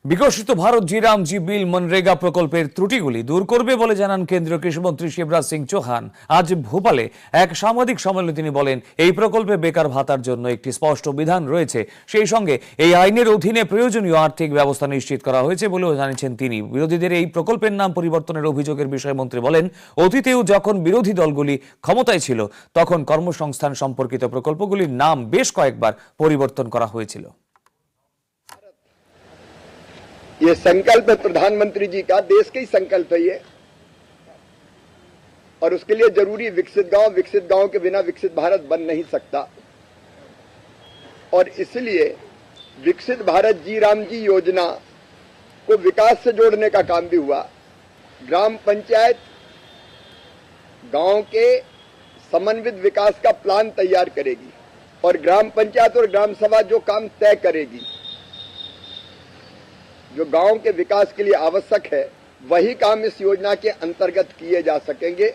বিকশিত ভারত জি রামজি বিল মনরেগা প্রকল্পের ত্রুটিগুলি দূর করবে বলে জানান কেন্দ্রীয় কৃষিমন্ত্রী শিবরাজ সিং চৌহান। আজ ভোপালে এক সাংবাদিক সম্মেলনে তিনি বলেন, এই প্রকল্পে বেকার ভাতার জন্য একটি স্পষ্ট বিধান রয়েছে। সেই সঙ্গে এই আইনের অধীনে প্রয়োজনীয় আর্থিক ব্যবস্থা নিশ্চিত করা হয়েছে বলেও জানিয়েছেন তিনি। বিরোধীদের এই প্রকল্পের নাম পরিবর্তনের অভিযোগের বিষয়ে মন্ত্রী বলেন, অতীতেও যখন বিরোধী দলগুলি ক্ষমতায় ছিল তখন কর্মসংস্থান সম্পর্কিত প্রকল্পগুলির নাম বেশ কয়েকবার পরিবর্তন করা হয়েছিল। ये संकल्प है प्रधानमंत्री जी का, देश का ही संकल्प है ये, और उसके लिए जरूरी विकसित गांव के बिना विकसित भारत बन नहीं सकता। और इसलिए विकसित भारत जी राम जी योजना को विकास से जोड़ने का काम भी हुआ। ग्राम पंचायत गांव के समन्वित विकास का प्लान तैयार करेगी और ग्राम पंचायत और ग्राम सभा जो काम तय करेगी, जो गांव के विकास के लिए आवश्यक है, वही काम इस योजना के अंतर्गत किए जा सकेंगे।